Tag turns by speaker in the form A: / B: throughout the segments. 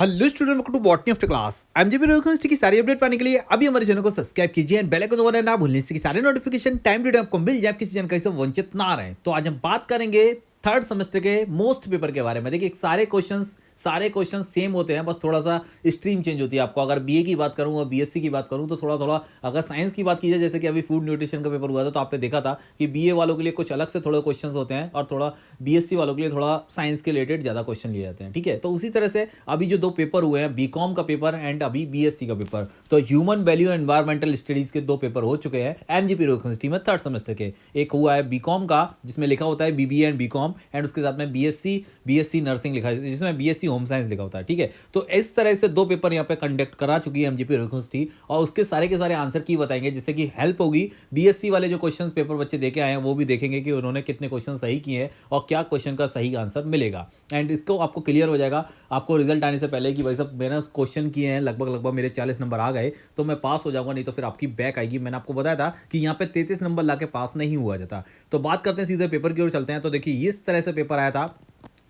A: Hello student, welcome to botany of class. MGP university की सारी update पाने के लिए अभी हमारे चैनल को सब्सक्राइब कीजिए एंड बेल आइकन दबाना ना भूलें, इससे सारे नोटिफिकेशन टाइम टू टाइम आपको मिल जाए, किसी जानकारी से वंचित ना रहें। तो आज हम बात करेंगे थर्ड सेमेस्टर के मोस्ट पेपर के बारे में। देखिए सारे क्वेश्चन सेम होते हैं, बस थोड़ा सा स्ट्रीम चेंज होती है। आपको अगर बीए की बात करूं और बीएससी की बात करूं तो थोड़ा थोड़ा, अगर साइंस की बात की जाए, जैसे कि अभी फूड न्यूट्रिशन का पेपर हुआ था तो आपने देखा था कि बीए वालों के लिए कुछ अलग से थोड़े क्वेश्चंस होते हैं और थोड़ा बीएससी वालों के लिए थोड़ा साइंस के रिलेटेड ज़्यादा क्वेश्चन लिए जाते हैं। ठीक है, तो उसी तरह से अभी जो दो पेपर हुए हैं, बीकॉम का पेपर एंड अभी बीएससी का पेपर, तो ह्यूमन वैल्यू एनवायरमेंटल स्टडीज के दो पेपर हो चुके हैं एमजीपी यूनिवर्सिटी में थर्ड सेमेस्टर के। एक हुआ है बीकॉम का जिसमें लिखा होता है बीबीए एंड बीकॉम, एंड उसके साथ में बीएससी नर्सिंग लिखा है जिसमें बीएससी होम साइंस लिखा होता है। ठीक है, तो इस तरह से दो पेपर यहाँ पे कंडक्ट करा चुकी है एमजीपी यूनिवर्सिटी और उसके सारे के सारे आंसर की बताएंगे, जिससे कि हेल्प होगी। बीएससी वाले जो क्वेश्चन पेपर बच्चे देके आए हैं वो भी देखेंगे कि उन्होंने कितने क्वेश्चन सही किए हैं और क्या क्वेश्चन का सही आंसर मिलेगा। एंड इसको आपको क्लियर हो जाएगा आपको रिजल्ट आने से पहले कि भाई साहब मैंने क्वेश्चन किए हैं, लगभग मेरे 40 नंबर आ गए तो मैं पास हो जाऊंगा, नहीं तो फिर आपकी बैक आएगी। मैंने आपको बताया था कि यहाँ पे 33 नंबर ला के पास नहीं हुआ जाता। तो बात करते हैं सीधे पेपर की ओर चलते हैं। तो देखिए इस तरह से पेपर आया था।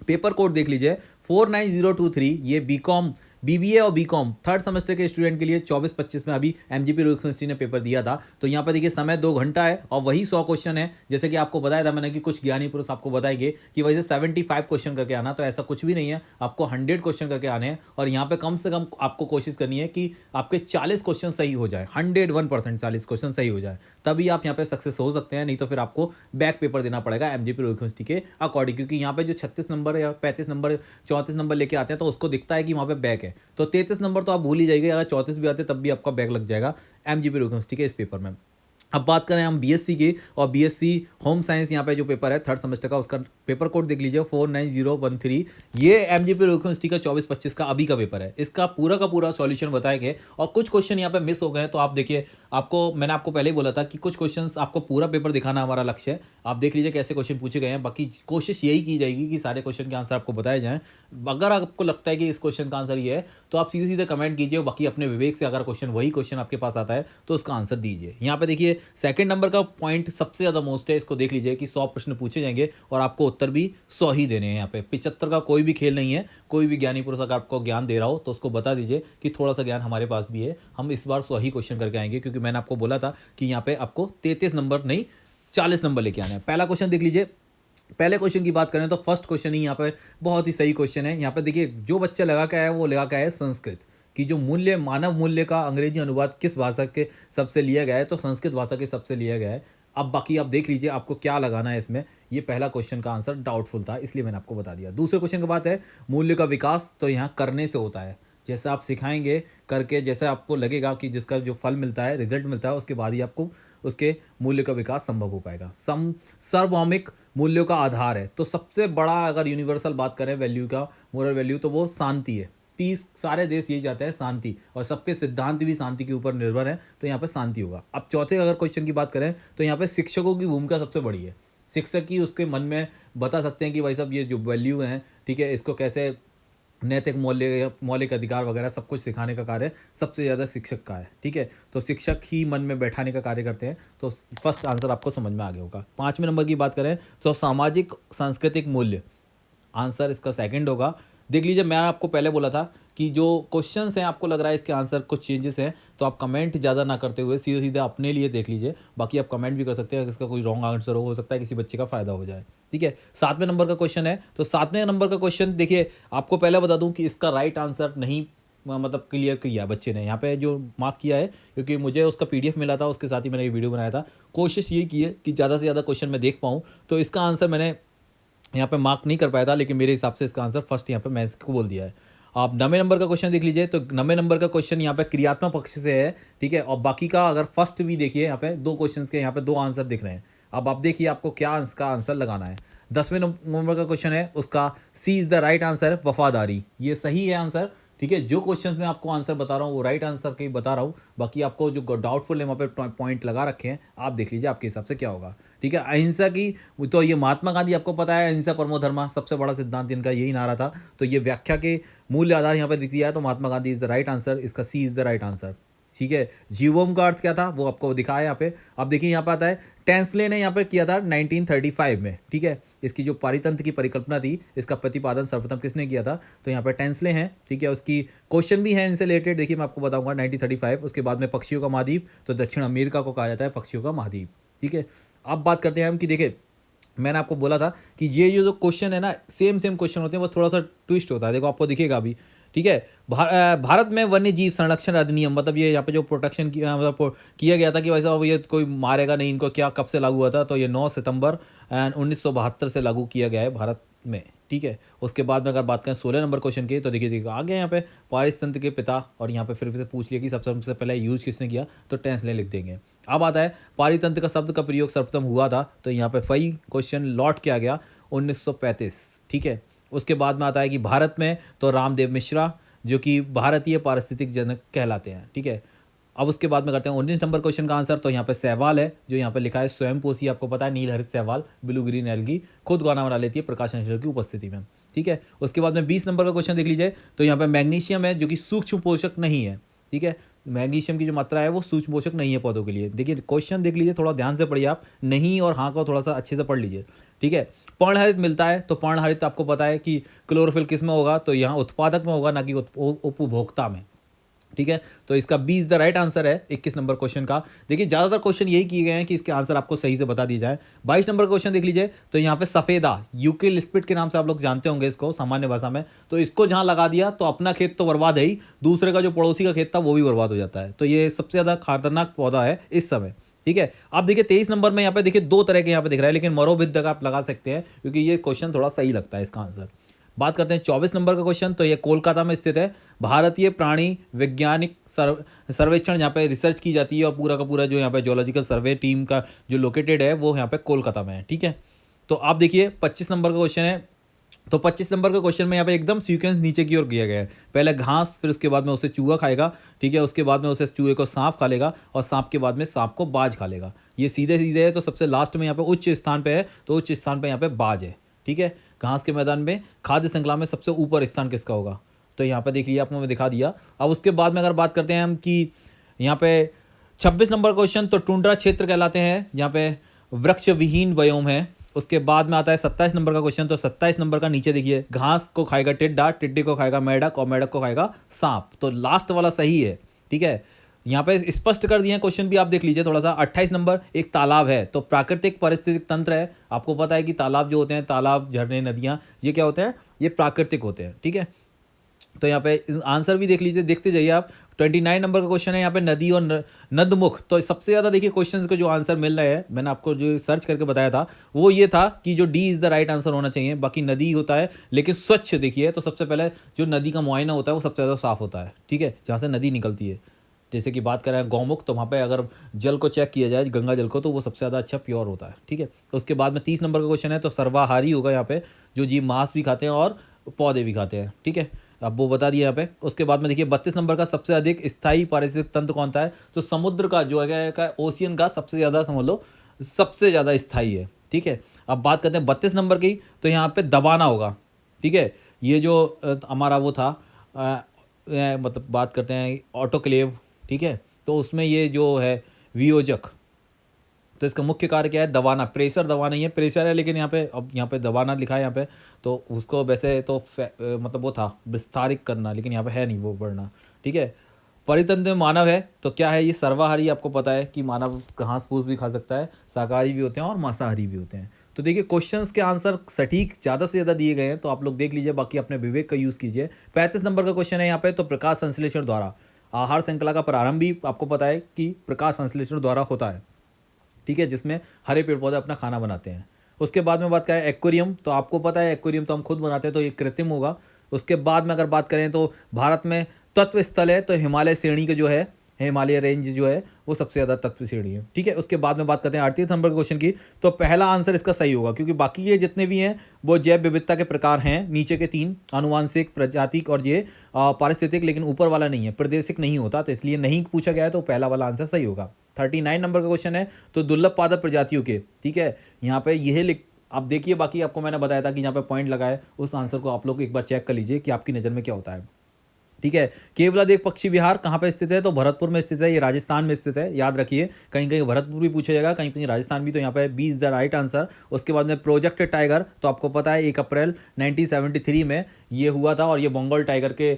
A: पेपर कोड देख लीजिए 49023। ये बीकॉम बीबीए और बीकॉम थर्ड सेमेस्टर के स्टूडेंट के लिए 24-25 में अभी एमजीपी यूनिवर्सिटी ने पेपर दिया था। तो यहाँ पर देखिए समय 2 घंटा है और वही 100 क्वेश्चन है। जैसे कि आपको बताया था मैंने कि कुछ ज्ञानी पुरुष आपको बताएंगे कि वैसे 75 क्वेश्चन करके आना, तो ऐसा कुछ भी नहीं है। आपको 100 क्वेश्चन करके आने हैं और यहाँ पे कम से कम आपको कोशिश करनी है कि आपके 40 क्वेश्चन सही हो जाए, 101% 40 क्वेश्चन सही हो जाए, तभी आप यहाँ पे सक्सेस हो सकते हैं। नहीं तो फिर आपको बैक पेपर देना पड़ेगा एमजीपी यूनिवर्सिटी के अकॉर्डिंग, क्योंकि यहाँ पे जो 36 नंबर या 35 नंबर 34 नंबर लेके आते हैं तो उसको दिखता है कि वहाँ पे बैक है। तो 33 नंबर तो आप भूल ही जाइए, अगर 34 भी आते तब भी आपका बैक लग जाएगा एमजीपी यूनिवर्सिटी के इस पेपर में। अब बात करें हम बीएससी की, और बीएससी होम साइंस यहाँ पे जो पेपर है थर्ड सेमेस्टर का, उसका पेपर कोड देख लीजिए 49013। ये एमजीपी यूनिवर्सिटी का 24-25 का अभी का पेपर है। इसका पूरा का पूरा सॉल्यूशन बताएंगे और कुछ क्वेश्चन यहाँ पे मिस हो गए हैं। तो आप देखिए, मैंने आपको पहले ही बोला था कि कुछ क्वेश्चंस आपको पूरा पेपर दिखाना हमारा लक्ष्य है। आप देख लीजिए कैसे क्वेश्चन पूछे गए हैं। बाकी कोशिश यही की जाएगी कि सारे क्वेश्चन के आंसर आपको बताए जाएं। अगर आपको लगता है कि इस क्वेश्चन का आंसर ये है तो आप सीधे सीधे कमेंट कीजिए। बाकी अपने विवेक से अगर वही क्वेश्चन आपके पास आता है तो उसका आंसर दीजिए। यहाँ पे देखिए सेकंड नंबर का पॉइंट सबसे ज़्यादा मोस्ट है। इसको देख लीजिए कि 100 प्रश्न पूछे जाएंगे और आपको उत्तर भी 100 ही देने हैं। यहाँ पे 75 का कोई भी खेल नहीं है। कोई भी ज्ञानी पुरुष अगर आपको ज्ञान दे रहा हो तो उसको बता दीजिए कि थोड़ा सा ज्ञान हमारे पास भी है, हम इस बार 100 ही क्वेश्चन करके आएंगे, क्योंकि मैंने आपको बोला था कि यहाँ पे आपको 33 नंबर नहीं 40 नंबर लेके आना है। पहला क्वेश्चन देख लीजिए। पहले क्वेश्चन की बात करें तो फर्स्ट क्वेश्चन ही यहाँ पे बहुत ही सही क्वेश्चन है। यहाँ पे देखिए जो बच्चा लगा के आया वो लगा के आया संस्कृत की जो मूल्य, मानव मूल्य का अंग्रेजी अनुवाद किस भाषा के सबसे लिया गया है, तो संस्कृत भाषा के सबसे लिया गया है। अब बाकी आप देख लीजिए आपको क्या लगाना है इसमें। ये पहला क्वेश्चन का आंसर डाउटफुल था, इसलिए मैंने आपको बता दिया। दूसरे क्वेश्चन की बात है मूल्य का विकास, तो यहाँ करने से होता है। जैसे आप सिखाएंगे करके, जैसे आपको लगेगा कि जिसका जो फल मिलता है, रिजल्ट मिलता है, उसके बाद ही आपको उसके मूल्य का विकास संभव हो पाएगा। सार्वभौमिक मूल्यों का आधार है, तो सबसे बड़ा अगर यूनिवर्सल बात करें वैल्यू का, मोरल वैल्यू, तो वो शांति है। पीस, सारे देश यही चाहते हैं शांति, और सबके सिद्धांत भी शांति के ऊपर निर्भर है, तो यहाँ पे शांति होगा। अब चौथे अगर क्वेश्चन की बात करें तो यहाँ पे शिक्षकों की भूमिका सबसे बड़ी है। शिक्षक ही उसके मन में बता सकते हैं कि भाई साहब ये जो वैल्यू है, ठीक है, इसको कैसे नैतिक मौल्य, मौलिक अधिकार वगैरह सब कुछ सिखाने का कार्य सबसे ज़्यादा शिक्षक का है। ठीक है, तो शिक्षक ही मन में बैठाने का कार्य करते हैं। तो फर्स्ट आंसर आपको समझ में आ गया होगा। 5वें नंबर की बात करें तो सामाजिक सांस्कृतिक मूल्य, आंसर इसका सेकंड होगा। देख लीजिए मैंने आपको पहले बोला था कि जो क्वेश्चंस हैं आपको लग रहा है इसके आंसर कुछ चेंजेस हैं, तो आप कमेंट ज़्यादा ना करते हुए सीधे सीधे अपने लिए देख लीजिए। बाकी आप कमेंट भी कर सकते हैं, अगर इसका कोई रॉन्ग आंसर हो सकता है किसी बच्चे का फ़ायदा हो जाए। ठीक है, 7वें नंबर का क्वेश्चन है। तो 7वें नंबर का क्वेश्चन देखिए, आपको पहले बता दूं कि इसका राइट आंसर नहीं मतलब क्लियर किया बच्चे ने, यहाँ पे जो मार्क किया है, क्योंकि मुझे उसका पीडीएफ मिला था, उसके साथ ही मैंने ये वीडियो बनाया था। कोशिश ये की है कि ज़्यादा से ज़्यादा क्वेश्चन मैं देख पाऊँ, तो इसका आंसर मैंने यहाँ पे मार्क नहीं कर पाया था, लेकिन मेरे हिसाब से इसका आंसर फर्स्ट यहाँ पे मैं इसको बोल दिया है। आप 9वें नंबर का क्वेश्चन देख लीजिए। तो 9वें नंबर का क्वेश्चन यहाँ पे क्रियात्मक पक्ष से है। ठीक है, और बाकी का अगर फर्स्ट भी देखिए, यहाँ पे 2 क्वेश्चंस के यहाँ पे 2 आंसर दिख रहे हैं। अब आप देखिए आपको क्या इसका आंसर लगाना है। 10वें नंबर का क्वेश्चन है, उसका सी इज द राइट आंसर है वफादारी, ये सही है आंसर। ठीक है, जो क्वेश्चंस मैं आपको आंसर बता रहा हूँ वो राइट आंसर के बता रहा हूँ। बाकी आपको जो डाउटफुल है वहाँ पे पॉइंट लगा रखे हैं, आप देख लीजिए आपके हिसाब से क्या होगा। ठीक है, अहिंसा की, तो ये महात्मा गांधी आपको पता है, अहिंसा परमो धर्मा, सबसे बड़ा सिद्धांत इनका यही नारा था। तो ये व्याख्या के मूल्य आधार यहाँ पे दिख दिया है, तो Mahatma Gandhi is the right answer, इसका C is the right answer. ठीक है। जीवोम का अर्थ क्या था वो आपको दिखाया यहाँ पे। अब देखिए यहाँ पे आता है टेंसले ने यहाँ पे किया था 1935 में, ठीक है। इसकी जो पारितंत्र की परिकल्पना थी इसका प्रतिपादन सर्वप्रथम किसने किया था, तो यहाँ पे टेंसले हैं, ठीक है। उसकी क्वेश्चन भी है इनसे रिलेटेड, देखिए मैं आपको बताऊंगा 1935। उसके बाद में पक्षियों का महाद्वीप, तो दक्षिण अमेरिका को कहा जाता है पक्षियों का महाद्वीप, ठीक है। अब बात करते हैं हम कि देखिए मैंने आपको बोला था कि ये जो क्वेश्चन है ना सेम क्वेश्चन होते हैं, बस थोड़ा सा ट्विस्ट होता है, देखो आपको दिखेगा अभी, ठीक है। भारत में वन्य जीव संरक्षण अधिनियम, मतलब ये यहाँ पे जो प्रोटेक्शन किया मतलब किया गया था कि भाई साहब ये कोई मारेगा नहीं इनको, क्या कब से लागू हुआ था, तो ये 9 सितंबर 1972 से लागू किया गया है भारत में, ठीक है। उसके बाद में अगर बात करें 16 नंबर क्वेश्चन की, तो देखिए आ गया यहाँ पे पारिस्थितिकी के पिता, और यहाँ पे फिर से पूछ लिया कि सबसे पहले यूज किसने किया, तो टेंसले लिख देंगे। अब आता है पारितंत्र का शब्द का प्रयोग सर्वप्रथम हुआ था, तो यहाँ पे वही क्वेश्चन लौट के आ गया 1935, ठीक है। उसके बाद में आता है कि भारत में तो रामदेव मिश्रा जो कि भारतीय पारिस्थितिक जनक कहलाते हैं, ठीक है। अब उसके बाद में करते हैं 19 नंबर क्वेश्चन का आंसर, तो यहाँ पे सहवाल है जो यहाँ पे लिखा है स्वयंपोषी, आपको पता है नील हरित सहवाल ब्लू ग्रीन एल्गी खुद गाना बना लेती है प्रकाश संश्लेषण की उपस्थिति में, ठीक है। उसके बाद में 20 नंबर का क्वेश्चन देख लीजिए, तो यहाँ पे मैग्नीशियम है जो कि सूक्ष्म पोषक नहीं है, ठीक है। मैग्नीशियम की जो मात्रा है वो सूक्ष्म पोषक नहीं है पौधों के लिए। देखिए क्वेश्चन देख लीजिए, थोड़ा ध्यान से पढ़िए आप, नहीं और हाँ को थोड़ा सा अच्छे से पढ़ लीजिए, ठीक है। पर्णहरित मिलता है, तो पर्णहरित आपको पता है कि क्लोरोफिल किस में होगा, तो यहाँ उत्पादक में होगा ना कि उपभोक्ता में, ठीक है। तो इसका 20 द राइट आंसर है 21 नंबर क्वेश्चन का। देखिए ज़्यादातर क्वेश्चन यही किए गए हैं कि इसके आंसर आपको सही से बता दिया जाए। 22 नंबर क्वेश्चन देख लीजिए, तो यहाँ पे सफ़ेदा यूकेलिप्टिस के नाम से आप लोग जानते होंगे इसको सामान्य भाषा में, तो इसको जहाँ लगा दिया तो अपना खेत तो बर्बाद है ही, दूसरे का जो पड़ोसी का खेत था वो भी बर्बाद हो जाता है। तो ये सबसे ज़्यादा खतरनाक पौधा है इस समय, ठीक है। आप देखिए 23 नंबर में यहाँ पे देखिए 2 तरह के यहाँ पे दिख रहा है, लेकिन मरोभिद तक आप लगा सकते हैं क्योंकि ये क्वेश्चन थोड़ा सही लगता है इसका आंसर। बात करते हैं 24 नंबर का क्वेश्चन, तो ये कोलकाता में स्थित है। भारतीय प्राणी वैज्ञानिक सर्वेक्षण यहाँ पे रिसर्च की जाती है, और पूरा का पूरा जो यहाँ पे जोलॉजिकल सर्वे टीम का जो लोकेटेड है वो यहाँ पे कोलकाता में है, ठीक है। तो आप देखिए 25 नंबर का क्वेश्चन है, तो 25 नंबर का क्वेश्चन में यहाँ पे एकदम सीक्वेंस नीचे की ओर किया गया है। पहले घास, फिर उसके बाद में उसे चूहा खाएगा, ठीक है। उसके बाद में उसे चूहे को सांप खा लेगा, और सांप के बाद में सांप को बाज खा लेगा। ये सीधे सीधे है, तो सबसे लास्ट में यहाँ पे उच्च स्थान पे है, तो उच्च स्थान पे यहाँ पे बाज है, ठीक है। घास के मैदान में खाद्य श्रृंखला में सबसे ऊपर स्थान किसका होगा, तो यहाँ पे देखिए आपको मैं दिखा दिया। अब उसके बाद में अगर बात करते हैं हम कि यहाँ पे 26 नंबर क्वेश्चन, तो टुंड्रा क्षेत्र कहलाते हैं, यहाँ पे वृक्ष विहीन बयोम है। उसके बाद में आता है 27 नंबर का क्वेश्चन, तो 27 नंबर का नीचे देखिए, घास को खाएगा टिड्डा, टिड्डे को खाएगा मेढक, और मेढक को खाएगा सांप, तो लास्ट वाला सही है, ठीक है। यहाँ पे स्पष्ट कर दिए हैं क्वेश्चन भी, आप देख लीजिए थोड़ा सा। 28 नंबर एक तालाब है, तो प्राकृतिक पारिस्थितिक तंत्र है। आपको पता है कि तालाब जो होते हैं, तालाब झरने नदियाँ, ये क्या होते हैं, ये प्राकृतिक होते हैं, ठीक है। तो यहाँ पे आंसर भी देख लीजिए, देखते जाइए आप। 29 नंबर का क्वेश्चन है यहाँ पे नदी और नदमुख, तो सबसे ज़्यादा देखिए क्वेश्चंस को जो आंसर मिल रहा है, मैंने आपको जो सर्च करके बताया था वो ये था कि जो D is the right answer होना चाहिए। बाकी नदी होता है लेकिन स्वच्छ, देखिए तो सबसे पहले जो नदी का मुआयना होता है वो सबसे ज़्यादा साफ होता है, ठीक है, जहाँ से नदी निकलती है। जैसे कि बात करें गौमुख, तो वहाँ पे अगर जल को चेक किया जाए गंगा जल को, तो वो सबसे ज़्यादा अच्छा प्योर होता है, ठीक है। उसके बाद में 30 नंबर का क्वेश्चन है, तो सर्वाहारी होगा यहाँ पे, जो जीव मांस भी खाते हैं और पौधे भी खाते हैं, ठीक है। अब वो बता दिया यहाँ पे। उसके बाद में देखिए 32 नंबर का सबसे अधिक स्थायी पारिस्थितिक तंत्र कौन सा है, तो समुद्र का जो है ओशियन का सबसे ज़्यादा समझ लो सबसे ज़्यादा स्थायी है, ठीक है। अब बात करते हैं 32 नंबर की, तो यहाँ पे दबाना होगा, ठीक है। ये जो हमारा वो था मतलब बात करते हैं ऑटोक्लेव, ठीक है, तो उसमें ये जो है वियोजक, तो इसका मुख्य कार्य क्या है, दबाना। प्रेशर दबाना, ही है प्रेशर है, लेकिन यहाँ पे अब यहाँ पे दबाना लिखा है यहाँ पे, तो उसको वैसे तो मतलब वो था विस्तारित करना, लेकिन यहाँ पे है नहीं वो बढ़ना, ठीक है। परितंत्र में मानव है, तो क्या है ये सर्वाहारी, आपको पता है कि मानव घास फूस भी खा सकता है, शाकाहारी भी होते हैं और मांसाहारी भी होते हैं। तो देखिए क्वेश्चंस के आंसर सटीक ज़्यादा से ज़्यादा दिए गए हैं, तो आप लोग देख लीजिए, बाकी अपने विवेक का यूज़ कीजिए। 35 नंबर का क्वेश्चन है यहाँ पे, तो प्रकाश संश्लेषण द्वारा आहार श्रृंखला का प्रारंभ भी आपको पता है कि प्रकाश संश्लेषण द्वारा होता है, ठीक है, जिसमें हरे पेड़ पौधे अपना खाना बनाते हैं। उसके बाद में बात करें एक्वेरियम, तो आपको पता है एक्वेरियम तो हम खुद बनाते हैं, तो ये कृत्रिम होगा। उसके बाद में अगर बात करें तो भारत में तत्व स्थल है, तो हिमालय श्रेणी का जो है, हिमालय रेंज जो है वो सबसे ज़्यादा तत्व श्रेणी है, ठीक है। उसके बाद में बात करते हैं 38 नंबर क्वेश्चन की, तो पहला आंसर इसका सही होगा, क्योंकि बाकी ये जितने भी हैं वो जैव विविधता के प्रकार हैं, नीचे के 3 आनुवांशिक, प्रजातिक और ये पारिस्थितिक, लेकिन ऊपर वाला नहीं है, प्रादेशिक नहीं होता, तो इसलिए नहीं पूछा गया है, तो पहला वाला आंसर सही होगा। 39 नंबर का क्वेश्चन है, तो दुर्लभ पादप प्रजातियों के, ठीक है, यहाँ पे यह लिख, आप देखिए, बाकी आपको मैंने बताया था कि यहाँ पे पॉइंट लगाए, उस आंसर को आप लोग एक बार चेक कर लीजिए कि आपकी नज़र में क्या होता है। ठीक है। केवलादेव पक्षी विहार कहाँ पे स्थित है? तो भरतपुर में स्थित है, ये राजस्थान में स्थित है, याद रखिए। कहीं कहीं भरतपुर भी पूछा जाएगा, कहीं कहीं राजस्थान भी, तो यहाँ पे B is the right answer. उसके बाद में प्रोजेक्ट टाइगर, तो आपको पता है 1 अप्रैल 1973 में ये हुआ था, और ये बंगाल टाइगर के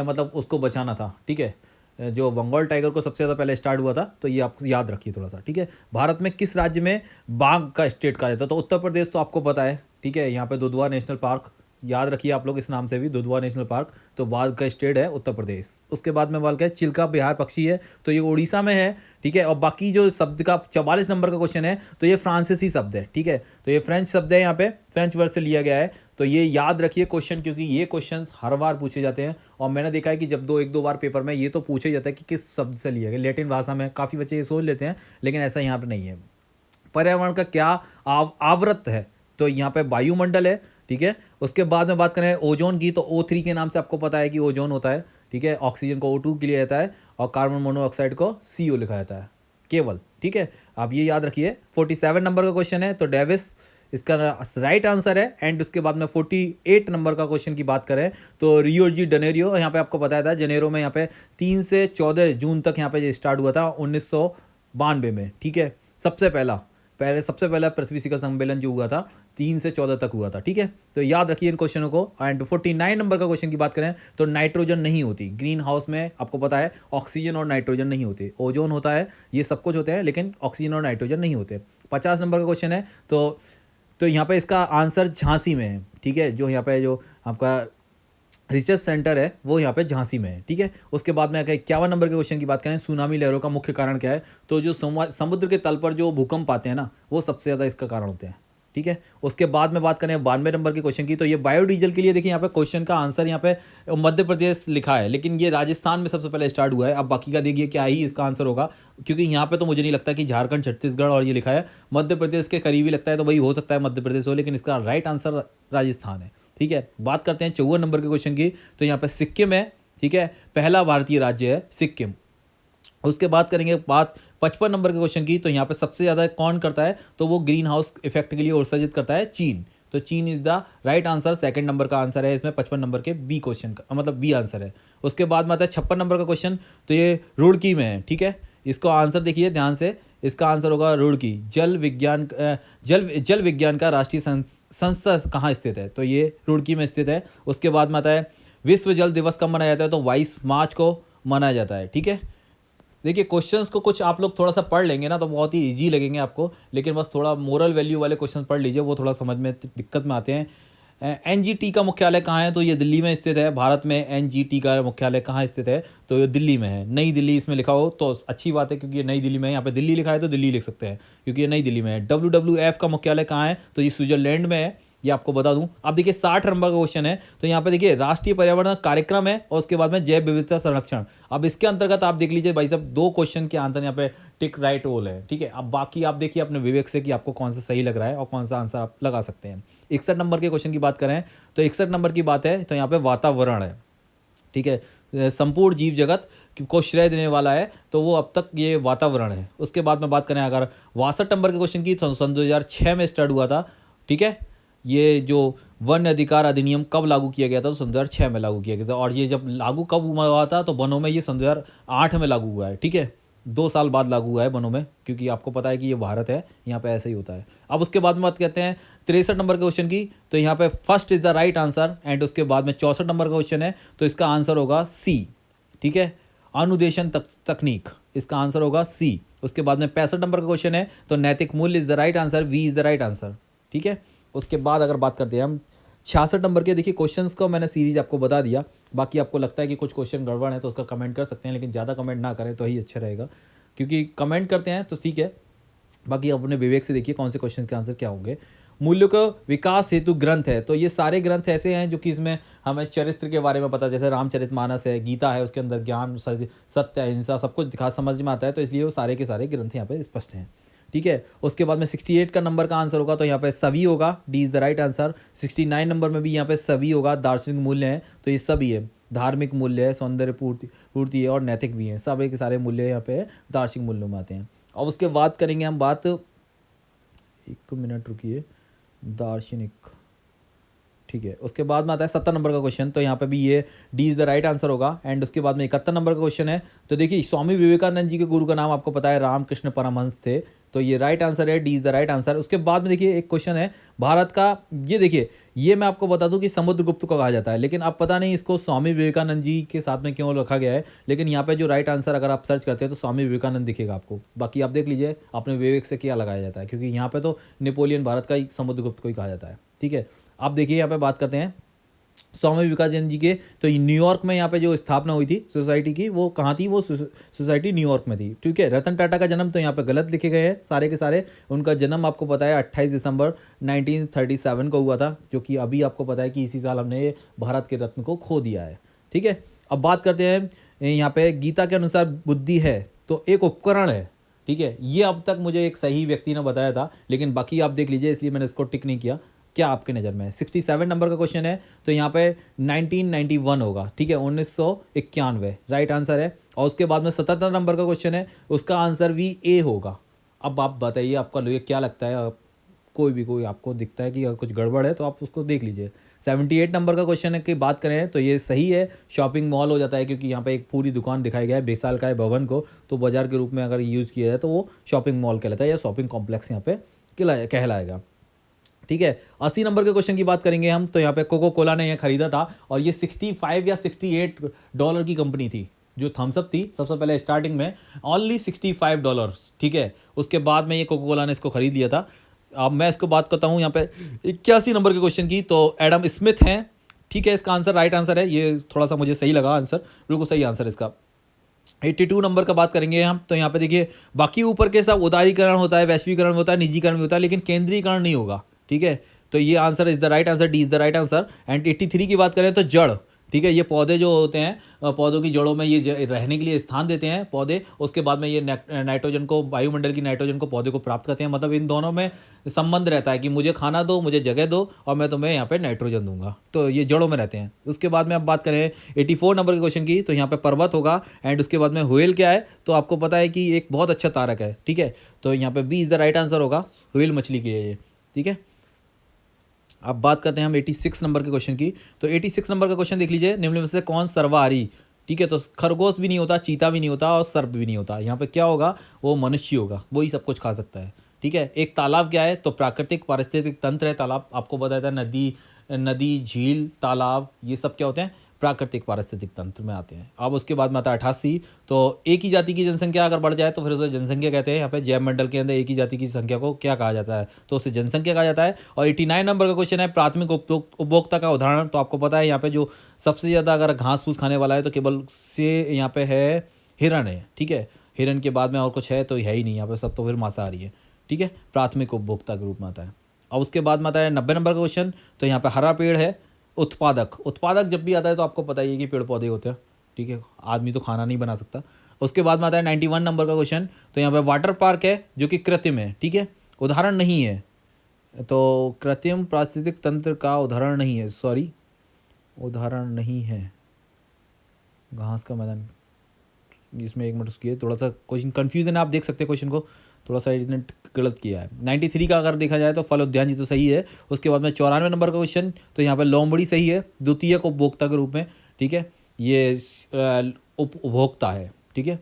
A: मतलब उसको बचाना था, ठीक है। जो बंगाल टाइगर को सबसे ज़्यादा पहले स्टार्ट हुआ था, तो ये आप याद रखिए थोड़ा सा, ठीक है। भारत में किस राज्य में बाघ का स्टेट कहा जाता है? तो उत्तर प्रदेश, तो आपको पता है, ठीक है। यहाँ पे दुधवा नेशनल पार्क, याद रखिए आप लोग इस नाम से भी, दुधवा नेशनल पार्क, तो बाघ का स्टेट है उत्तर प्रदेश। उसके बाद में बात करें, चिल्का बिहार पक्षी है, तो ये उड़ीसा में है, ठीक है। और बाकी जो शब्द का 44 नंबर का क्वेश्चन है, तो ये फ्रांसीसी शब्द है, ठीक है। तो ये फ्रेंच शब्द है, यहाँ पे फ्रेंच वर्ड से लिया गया है। तो ये याद रखिए क्वेश्चन, क्योंकि ये क्वेश्चन हर बार पूछे जाते हैं, और मैंने देखा है कि जब एक दो बार पेपर में ये तो पूछा ही जाता है कि किस शब्द से लिया गया, लैटिन भाषा में काफ़ी बच्चे ये सोच लेते हैं, लेकिन ऐसा यहाँ पर नहीं है। पर्यावरण का क्या आवृत है? तो यहाँ पे वायुमंडल है, ठीक है। उसके बाद में बात करें ओजोन की, तो O3 के नाम से आपको पता है कि ओजोन होता है, ठीक है। ऑक्सीजन को O2 के लिए जाता है, और कार्बन मोनोऑक्साइड को CO लिखा जाता है केवल, ठीक है। आप ये याद रखिए। 47 नंबर का क्वेश्चन है, तो डेविस इसका राइट आंसर है। एंड उसके बाद में 48 नंबर का क्वेश्चन की बात करें, तो रियो डी जनेरियो, यहाँ पे आपको बताया था जनेरो में, यहाँ पे 3 से 14 जून तक यहाँ पे स्टार्ट हुआ था 1992 में, ठीक है। सबसे पहला पृथ्वी शिखर सम्मेलन जो हुआ था 3 से 14 तक हुआ था, ठीक है। तो याद रखिए इन क्वेश्चनों को। एंड 49 नंबर का क्वेश्चन की बात करें, तो नाइट्रोजन नहीं होती ग्रीन हाउस में, आपको पता है ऑक्सीजन और नाइट्रोजन नहीं होते, ओजोन होता है, ये सब कुछ होते हैं, लेकिन ऑक्सीजन और नाइट्रोजन नहीं होते। 50 नंबर का क्वेश्चन है, तो यहाँ पे इसका आंसर झांसी में है, ठीक है। जो यहाँ पे जो आपका रिसर्च सेंटर है वो यहाँ पे झांसी में है, ठीक है। उसके बाद में 51 नंबर के क्वेश्चन की बात करें, सुनामी लहरों का मुख्य कारण क्या है? तो जो समुद्र के तल पर जो भूकंप आते हैं ना, वो सबसे ज़्यादा इसका कारण होते हैं, ठीक है। उसके बाद में बात करें 92 नंबर के क्वेश्चन की, तो ये बायोडीजल के लिए देखिए, यहाँ पे क्वेश्चन का आंसर यहाँ पे मध्य प्रदेश लिखा है, लेकिन ये राजस्थान में सबसे पहले स्टार्ट हुआ है। अब बाकी का देखिए क्या ही इसका आंसर होगा, क्योंकि यहाँ पे तो मुझे नहीं लगता कि झारखंड, छत्तीसगढ़ और ये लिखा है, मध्य प्रदेश के करीबी लगता है, तो वही हो सकता है मध्य प्रदेश हो, लेकिन इसका राइट आंसर राजस्थान है, ठीक है। बात करते हैं 54 नंबर के क्वेश्चन की, तो यहाँ पे सिक्किम है, ठीक है। पहला भारतीय राज्य है सिक्किम। उसके बाद करेंगे बात 55 नंबर के क्वेश्चन की, तो यहाँ पे सबसे ज़्यादा कौन करता है? तो वो ग्रीन हाउस इफेक्ट के लिए उत्सर्जित करता है चीन। तो चीन is the right answer, second number का आंसर है इसमें 55 नंबर के बी क्वेश्चन का, मतलब बी आंसर है। उसके बाद में आता है 56 नंबर का क्वेश्चन, तो ये रुड़की में है, ठीक है। इसको आंसर देखिए ध्यान से, इसका आंसर होगा रुड़की। जल विज्ञान का राष्ट्रीय संस्था कहाँ स्थित है? तो ये रुड़की में स्थित है। उसके बाद में आता है विश्व जल दिवस कब मनाया जाता है? तो 22 मार्च को मनाया जाता है, ठीक है। देखिए क्वेश्चंस को कुछ आप लोग थोड़ा सा पढ़ लेंगे ना, तो बहुत ही इजी लगेंगे आपको, लेकिन बस थोड़ा मोरल वैल्यू वाले क्वेश्चन पढ़ लीजिए, वो थोड़ा समझ में दिक्कत में आते हैं। एनजीटी का मुख्यालय कहाँ है? तो ये दिल्ली में स्थित है। भारत में एनजीटी का मुख्यालय कहाँ स्थित है? तो ये दिल्ली में है। नई दिल्ली इसमें लिखा हो तो अच्छी बात है, क्योंकि ये नई दिल्ली में है। यहाँ पे दिल्ली लिखा है तो दिल्ली लिख सकते हैं, क्योंकि ये नई दिल्ली में है। WWF का मुख्यालय कहाँ है? तो ये स्विट्जरलैंड में है, ये आपको बता दूं। अब देखिए 60 नंबर का क्वेश्चन है, तो यहाँ पे देखिए राष्ट्रीय पर्यावरण कार्यक्रम है, और उसके बाद में जैव विविधता संरक्षण। अब इसके अंतर्गत आप देख लीजिए भाई साहब, 2 क्वेश्चन के आंसर यहाँ पे टिक राइट होल है, ठीक है। अब बाकी आप देखिए अपने विवेक से कि आपको कौन सा सही लग रहा है और कौन सा आंसर आप लगा सकते हैं। 61 नंबर के क्वेश्चन की बात करें, तो 61 नंबर की बात है, तो यहाँ पे वातावरण है, ठीक है। संपूर्ण जीव जगत को श्रेय देने वाला है, तो वो अब तक ये वातावरण है। उसके बाद में बात करें अगर 62 नंबर के क्वेश्चन की, तो सन 2006 में स्टार्ट हुआ था, ठीक है। ये जो वन अधिकार अधिनियम कब लागू किया गया था? तो सन 2006 में लागू किया गया था। और ये जब लागू कब हुआ था? तो वनों में ये सन 2008 में लागू हुआ है, ठीक है। 2 साल बाद लागू हुआ है वनों में, क्योंकि आपको पता है कि ये भारत है, यहाँ पे ऐसे ही होता है। अब उसके बाद में बात कहते हैं 63 नंबर के क्वेश्चन की, तो यहाँ पे first is the right answer. And उसके बाद में 64 नंबर का क्वेश्चन है, तो इसका आंसर होगा सी, ठीक है। अनुदेशन तकनीक, इसका आंसर होगा सी। उसके बाद में 65 नंबर का क्वेश्चन है, तो नैतिक मूल्य is the right answer, V is the right answer, ठीक है। उसके बाद अगर बात करते हैं हम 66 नंबर के, देखिए क्वेश्चंस को मैंने सीरीज आपको बता दिया। बाकी आपको लगता है कि कुछ क्वेश्चन गड़बड़ है तो उसका कमेंट कर सकते हैं, लेकिन ज़्यादा कमेंट ना करें तो ही अच्छा रहेगा, क्योंकि कमेंट करते हैं तो ठीक है, बाकी अपने विवेक से देखिए कौन से क्वेश्चन के आंसर क्या होंगे। मूल्य का विकास हेतु ग्रंथ है, तो ये सारे ग्रंथ ऐसे हैं जो कि इसमें हमें चरित्र के बारे में पता, जैसे रामचरितमानस है, गीता है, उसके अंदर ज्ञान, सत्य, अहिंसा सब कुछ दिखा समझ में आता है, तो इसलिए वो सारे के सारे ग्रंथ यहाँ पे स्पष्ट हैं, ठीक है। उसके बाद में 68 का नंबर का आंसर होगा, तो यहाँ पे सभी होगा, D is the right answer. 69 number में भी यहाँ पे सभी होगा, दार्शनिक मूल्य है, तो ये सभी है। धार्मिक मूल्य है, सौंदर्य पूर्ति है, और नैतिक भी हैं, सब एक सारे मूल्य यहाँ पे दार्शनिक मूल्यों में आते हैं। और उसके बाद करेंगे हम बात, 1 मिनट रुकिए, दार्शनिक, ठीक है। उसके बाद में आता है 70 नंबर का क्वेश्चन, तो यहाँ पे भी ये D is the right answer होगा। एंड उसके बाद में 71 नंबर का क्वेश्चन है, तो देखिए स्वामी विवेकानंद जी के गुरु का नाम आपको पता है रामकृष्ण परमहंस थे, तो ये राइट आंसर है, D is the right answer. उसके बाद में देखिए एक क्वेश्चन है भारत का, ये देखिए ये मैं आपको बता दूं कि समुद्रगुप्त को कहा जाता है, लेकिन अब पता नहीं इसको स्वामी विवेकानंद जी के साथ में क्यों रखा गया है, लेकिन यहाँ पे जो राइट आंसर अगर आप सर्च करते हैं तो स्वामी विवेकानंद दिखेगा आपको। बाकी आप देख लीजिए आपने विवेक से क्या लगाया जाता है, क्योंकि यहाँ पे तो नेपोलियन भारत का ही समुद्रगुप्त को ही कहा जाता है। ठीक है, अब देखिए यहाँ पे बात करते हैं स्वामी विवेकानंद जी के, तो न्यूयॉर्क में यहाँ पे जो स्थापना हुई थी सोसाइटी की, वो कहाँ थी, वो सोसाइटी न्यूयॉर्क में थी। ठीक है, रतन टाटा का जन्म तो यहाँ पे गलत लिखे गए हैं सारे के सारे। उनका जन्म आपको पता है 28 दिसंबर 1937 को हुआ था, जो कि अभी आपको पता है कि इसी साल हमने भारत के रत्न को खो दिया है। ठीक है, अब बात करते हैं यहाँ पे गीता के अनुसार बुद्धि है तो एक उपकरण है। ठीक है, ये अब तक मुझे एक सही व्यक्ति ने बताया था, लेकिन बाकी आप देख लीजिए, इसलिए मैंने इसको टिक नहीं किया। क्या आपके नज़र में 67 नंबर का क्वेश्चन है, तो यहाँ पे 1991 होगा। ठीक है, 1991 राइट आंसर है। और उसके बाद में 77 नंबर का क्वेश्चन है, उसका आंसर भी ए होगा। अब आप बताइए आपका लिए क्या लगता है, कोई आपको दिखता है कि कुछ गड़बड़ है तो आप उसको देख लीजिए। 78 नंबर का क्वेश्चन है की बात करें तो ये सही है, शॉपिंग मॉल हो जाता है, क्योंकि यहाँ पे एक पूरी दुकान दिखाई गया है बेसाल का है भवन को, तो बाजार के रूप में अगर यूज़ किया जाए तो वो शॉपिंग मॉल कहलाता है या शॉपिंग कॉम्प्लेक्स यहाँ पे कहलाएगा। ठीक है, 80 नंबर के क्वेश्चन की बात करेंगे हम, तो यहाँ पे कोको कोला ने यह खरीदा था और ये 65 या $68 की कंपनी थी। जो थम्सअप थी सबसे पहले स्टार्टिंग में ओनली $65। ठीक है, उसके बाद में ये कोको कोला ने इसको खरीद लिया था। अब मैं इसको बात करता हूँ यहाँ पे 81 नंबर के क्वेश्चन की, तो एडम स्मिथ हैं। ठीक है, इसका आंसर राइट आंसर है, ये थोड़ा सा मुझे सही लगा आंसर, बिल्कुल सही आंसर है इसका। 82 नंबर का बात करेंगे हम, तो यहाँ पे देखिए बाकी ऊपर के सब उदारीकरण होता है, वैश्वीकरण होता है, निजीकरण भी होता है, लेकिन केंद्रीकरण नहीं होगा। ठीक है, तो ये answer is the right answer, D is the right answer. And 83 की बात करें तो जड़, ठीक है, ये पौधे जो होते हैं पौधों की जड़ों में ये रहने के लिए स्थान देते हैं पौधे, उसके बाद में ये नाइट्रोजन को, वायुमंडल की नाइट्रोजन को पौधे को प्राप्त करते हैं। मतलब इन दोनों में संबंध रहता है कि मुझे खाना दो, मुझे जगह दो और मैं तुम्हें यहाँ पे नाइट्रोजन दूंगा, तो ये जड़ों में रहते हैं। उसके बाद में अब बात करें 84 नंबर के क्वेश्चन की, तो यहाँ पे पर्वत होगा। एंड उसके बाद में व्हेल क्या है, तो आपको पता है कि एक बहुत अच्छा तारक है। ठीक है, तो यहाँ पे B is the right answer होगा, व्हेल मछली की है ये। ठीक है, अब बात करते हैं हम 86 नंबर के क्वेश्चन की, तो 86 नंबर का क्वेश्चन देख लीजिए, निम्न में से कौन सर्वाहारी। ठीक है, तो खरगोश भी नहीं होता, चीता भी नहीं होता और सर्प भी नहीं होता। यहाँ पे क्या होगा, वो मनुष्य होगा, वो ही सब कुछ खा सकता है। ठीक है, एक तालाब क्या है, तो प्राकृतिक पारिस्थितिक तंत्र है तालाब। आपको बताया था नदी झील तालाब ये सब क्या होते हैं, प्राकृतिक पारिस्थितिक तंत्र में आते हैं। अब उसके बाद में आता है 88, तो एक ही जाति की जनसंख्या अगर बढ़ जाए तो फिर उसे जनसंख्या कहते हैं। यहाँ पे जैव मंडल के अंदर एक ही जाति की संख्या को क्या कहा जाता है, तो उसे जनसंख्या कहा जाता है। और 89 नंबर का क्वेश्चन है प्राथमिक उपभोक्ता का उदाहरण, तो आपको पता है यहाँ पे जो सबसे ज़्यादा अगर घास फूस खाने वाला है तो केवल से यहाँ पे है हिरन है। ठीक है, हिरन के बाद में और कुछ है तो है ही नहीं, यहाँ पे सब तो फिर मांसाहारी है। ठीक है, प्राथमिक उपभोक्ता के रूप में आता है। और उसके बाद में आता है 90 नंबर का क्वेश्चन, तो यहाँ पे हरा पेड़ है। उत्पादक जब भी आता है तो आपको पता ही है कि पेड़ पौधे होते हैं। ठीक है, आदमी तो खाना नहीं बना सकता। उसके बाद में आता है 91 नंबर का क्वेश्चन, तो यहाँ पे वाटर पार्क है जो कि कृत्रिम है। ठीक है, उदाहरण नहीं है, तो कृत्रिम पारिस्थितिक तंत्र का उदाहरण नहीं है, सॉरी उदाहरण नहीं है। घास का मैदान, इसमें एक मिनट उसकी थोड़ा सा क्वेश्चन कन्फ्यूजन है, आप देख सकते हैं क्वेश्चन को, थोड़ा सा इसने गलत किया है। 93 का अगर देखा जाए तो फल उद्यान जी तो सही है। उसके बाद में 94 नंबर का क्वेश्चन, तो यहाँ पे लोमड़ी सही है, द्वितीयक उपभोक्ता के रूप में। ठीक है, ये उपभोक्ता है। ठीक है,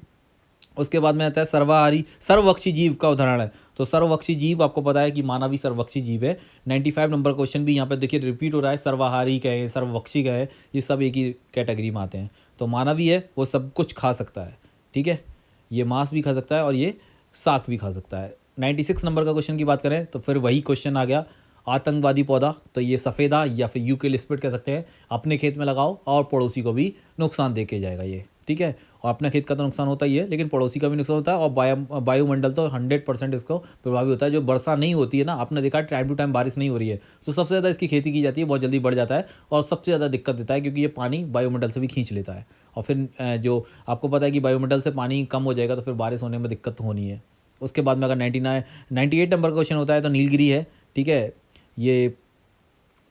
A: उसके बाद में आता है सर्वाहारी सर्वभक्षी जीव का उदाहरण है, तो सर्वभक्षी जीव आपको पता है कि मानव ही सर्वभक्षी जीव है। 95 नंबर क्वेश्चन भी यहाँ पे देखिए रिपीट हो रहा है, सर्वाहारी का है, सर्वभक्षी का है, ये सब एक ही कैटेगरी में आते हैं। तो मानव ही है, वो सब कुछ खा सकता है। ठीक है, ये मांस भी खा सकता है और ये साग भी खा सकता है। 96 नंबर का क्वेश्चन की बात करें तो फिर वही क्वेश्चन आ गया, आतंकवादी पौधा, तो ये सफ़ेदा या फिर यूकेलिप्टस कह सकते हैं। अपने खेत में लगाओ और पड़ोसी को भी नुकसान दे के जाएगा ये। ठीक है, और अपने खेत का तो नुकसान होता ही है, लेकिन पड़ोसी का भी नुकसान होता है। और वायुमंडल तो 100% इसको प्रभावी होता है। जो वर्षा नहीं होती है ना, आपने देखा टाइम टू टाइम बारिश नहीं हो रही है, तो सबसे ज़्यादा इसकी खेती की जाती है, बहुत जल्दी बढ़ जाता है और सबसे ज़्यादा दिक्कत देता है, क्योंकि ये पानी वायुमंडल से भी खींच लेता है। और फिर जो आपको पता है कि वायुमंडल से पानी कम हो जाएगा तो फिर बारिश होने में दिक्कत होनी है। उसके बाद में अगर 98 नंबर का क्वेश्चन होता है तो नीलगिरी है। ठीक है, ये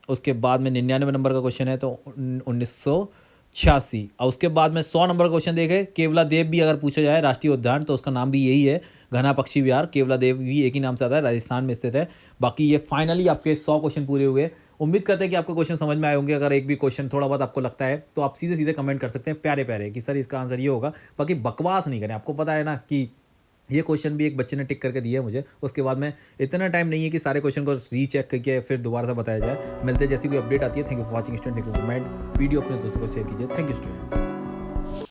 A: उसके बाद में 99 नंबर का क्वेश्चन है तो 1986। और उसके बाद में 100 नंबर का क्वेश्चन देखे, केवलादेव भी अगर पूछा जाए राष्ट्रीय उद्यान तो उसका नाम भी यही है, घना पक्षी विहार। केवलादेव भी एक ही नाम से आता है, राजस्थान में स्थित है। बाकी ये फाइनली आपके 100 क्वेश्चन पूरे हुए। उम्मीद करते हैं कि आपको क्वेश्चन समझ में आए होंगे। अगर एक भी क्वेश्चन थोड़ा बहुत आपको लगता है तो आप सीधे-सीधे कमेंट कर सकते हैं प्यारे-प्यारे कि सर इसका आंसर ये होगा। बाकी बकवास नहीं करें। आपको पता है ना कि ये क्वेश्चन भी एक बच्चे ने टिक करके दिया है मुझे। उसके बाद में इतना टाइम नहीं है कि सारे क्वेश्चन को रीचेक करके फिर दोबारा से बताया जाए। मिलते हैं जैसी कोई अपडेट आती है। Thank you for watching student, thank you for comment. Video अपने दोस्तों को शेयर कीजिए। Thank you student.